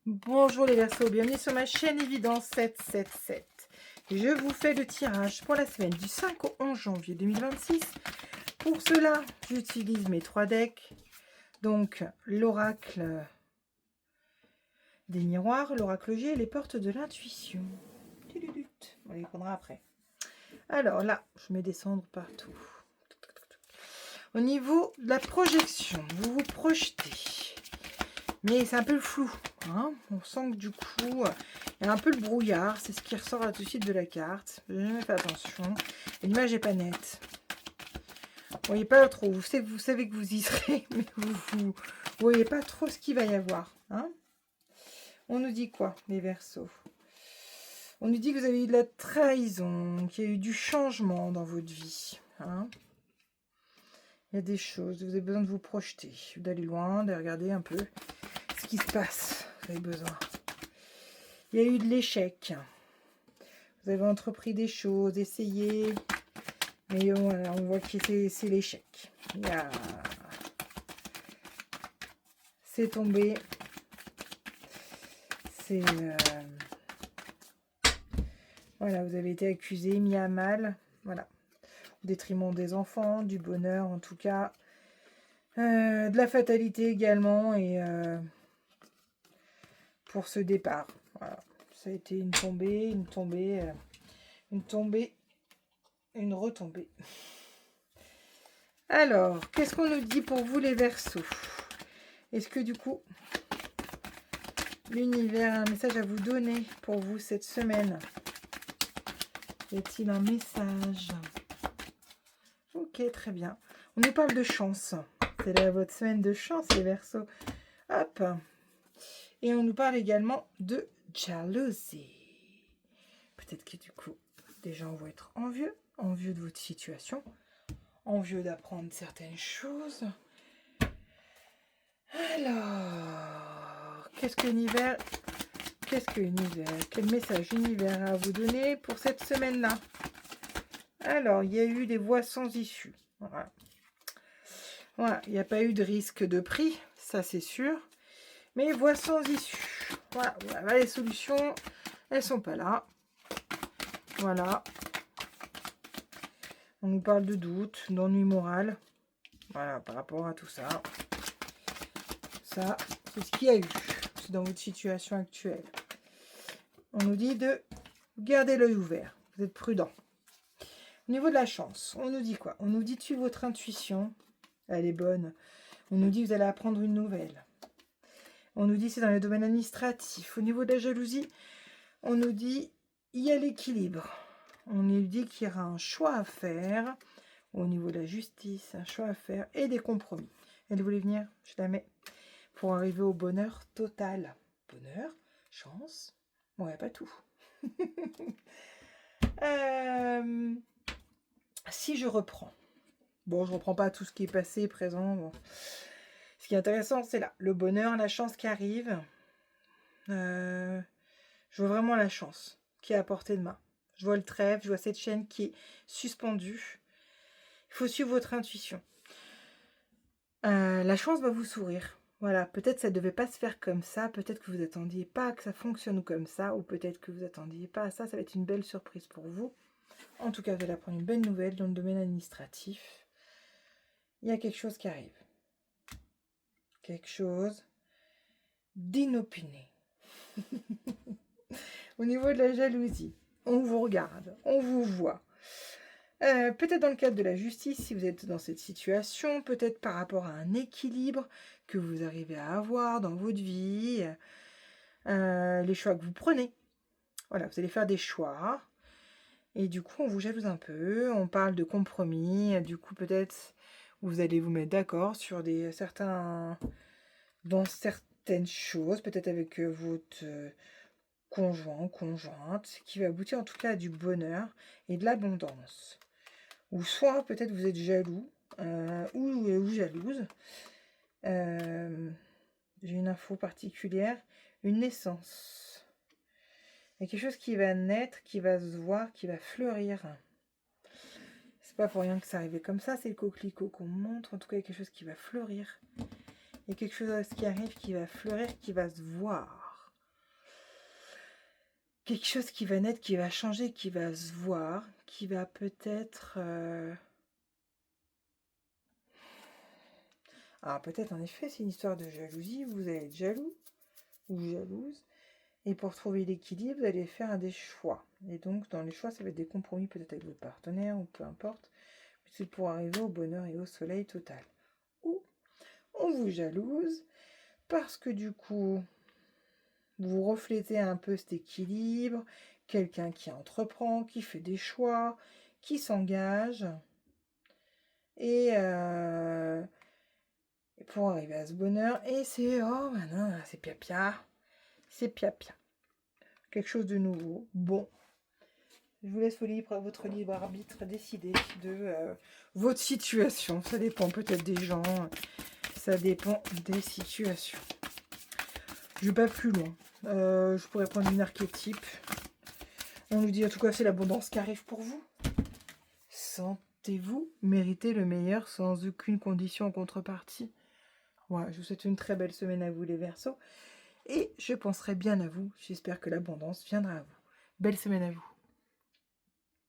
Bonjour les Verseaux, bienvenue sur ma chaîne Évidence 777. Je vous fais le tirage pour la semaine du 5 au 11 janvier 2026. Pour cela, j'utilise mes 3 decks. Donc, l'oracle des miroirs, l'oracle G et les portes de l'intuition. On les prendra après. Alors là, je mets des cendres partout. Au niveau de la projection, vous vous projetez. Mais c'est un peu le flou. Hein, on sent que du coup, il y a un peu le brouillard. C'est ce qui ressort là tout de suite de la carte. J'ai jamais fait attention. L'image n'est pas nette. Vous voyez pas trop. Vous savez que vous y serez, mais vous voyez pas trop ce qu'il va y avoir. Hein, on nous dit quoi, les Verseaux? On nous dit que vous avez eu de la trahison, qu'il y a eu du changement dans votre vie. Hein, il y a des choses. Vous avez besoin de vous projeter, d'aller loin, de regarder un peu ce qui se passe. Vous avez besoin. Il y a eu de l'échec. Vous avez entrepris des choses, essayé. Mais voilà, on voit que c'est l'échec. C'est tombé. C'est... Voilà, vous avez été accusé, mis à mal. Voilà. Au détriment des enfants, du bonheur en tout cas. De la fatalité également. Et pour ce départ. Voilà. Ça a été une tombée, une tombée, une retombée. Alors, qu'est-ce qu'on nous dit pour vous les Verseaux? Est-ce que du coup, l'univers a un message à vous donner pour vous cette semaine? Y a-t-il un message? Ok, très bien. On nous parle de chance. C'est là votre semaine de chance les Verseaux. Hop. Et on nous parle également de jalousie. Peut-être que du coup, des gens vont être envieux de votre situation, envieux d'apprendre certaines choses. Alors, quel message l'univers a à vous donner pour cette semaine-là? Alors, il y a eu des voies sans issue. Voilà. Voilà, il n'y a pas eu de risque de prix, ça c'est sûr. Mais voies sans issue. Voilà, voilà, les solutions, elles sont pas là. Voilà. On nous parle de doute, d'ennui moral. Voilà, par rapport à tout ça. Ça, c'est ce qu'il y a eu. C'est dans votre situation actuelle. On nous dit de garder l'œil ouvert. Vous êtes prudent. Au niveau de la chance, on nous dit quoi? On nous dit de suivre votre intuition. Elle est bonne. On nous dit que vous allez apprendre une nouvelle. On nous dit c'est dans le domaine administratif. Au niveau de la jalousie, on nous dit il y a l'équilibre. On nous dit qu'il y aura un choix à faire. Au niveau de la justice, un choix à faire et des compromis. Elle voulait venir, je la mets, pour arriver au bonheur total. Bonheur, chance, ouais, pas tout. Si je reprends, bon, je reprends pas tout ce qui est passé, présent. Bon. Ce qui est intéressant, c'est là, le bonheur, la chance qui arrive. Je vois vraiment la chance qui est à portée de main. Je vois le trèfle, je vois cette chaîne qui est suspendue. Il faut suivre votre intuition. La chance va vous sourire. Voilà, peut-être ça ne devait pas se faire comme ça, peut-être que vous n'attendiez pas que ça fonctionne comme ça, ou peut-être que vous n'attendiez pas à ça, ça va être une belle surprise pour vous. En tout cas, vous allez apprendre une belle nouvelle dans le domaine administratif. Il y a quelque chose qui arrive. Quelque chose d'inopiné. Au niveau de la jalousie, on vous regarde, on vous voit. Peut-être dans le cadre de la justice, si vous êtes dans cette situation, peut-être par rapport à un équilibre que vous arrivez à avoir dans votre vie, les choix que vous prenez. Voilà, vous allez faire des choix, et du coup, on vous jalouse un peu, on parle de compromis, du coup, peut-être, vous allez vous mettre d'accord sur dans certaines choses, peut-être avec votre conjoint, conjointe, qui va aboutir en tout cas à du bonheur et de l'abondance. Ou soit peut-être vous êtes jaloux ou jalouse. J'ai une info particulière, une naissance. Il y a quelque chose qui va naître, qui va se voir, qui va fleurir. C'est pas pour rien que ça arrivait comme ça, c'est le coquelicot qu'on montre. En tout cas, il y a quelque chose qui va fleurir. Il y a quelque chose qui arrive qui va fleurir, qui va se voir. quelque chose qui va naître, qui va changer, qui va se voir, qui va peut-être... Alors peut-être en effet c'est une histoire de jalousie, vous allez être jaloux ou jalouse, et pour trouver l'équilibre, vous allez faire des choix. Et donc dans les choix, ça va être des compromis peut-être avec votre partenaire ou peu importe, c'est pour arriver au bonheur et au soleil total. Ou on vous jalouse parce que du coup, vous reflétez un peu cet équilibre, quelqu'un qui entreprend, qui fait des choix, qui s'engage, et pour arriver à ce bonheur, et c'est, oh non, c'est pia-pia, c'est pia-pia. Quelque chose de nouveau, bon. Je vous laisse votre libre arbitre décider de votre situation. Ça dépend peut-être des gens, ça dépend des situations. Je vais pas plus loin. Je pourrais prendre une archétype. On nous dit en tout cas c'est l'abondance qui arrive pour vous. Sentez-vous mériter le meilleur sans aucune condition en contrepartie. Ouais, je vous souhaite une très belle semaine à vous les Verseaux. Et je penserai bien à vous. J'espère que l'abondance viendra à vous. Belle semaine à vous.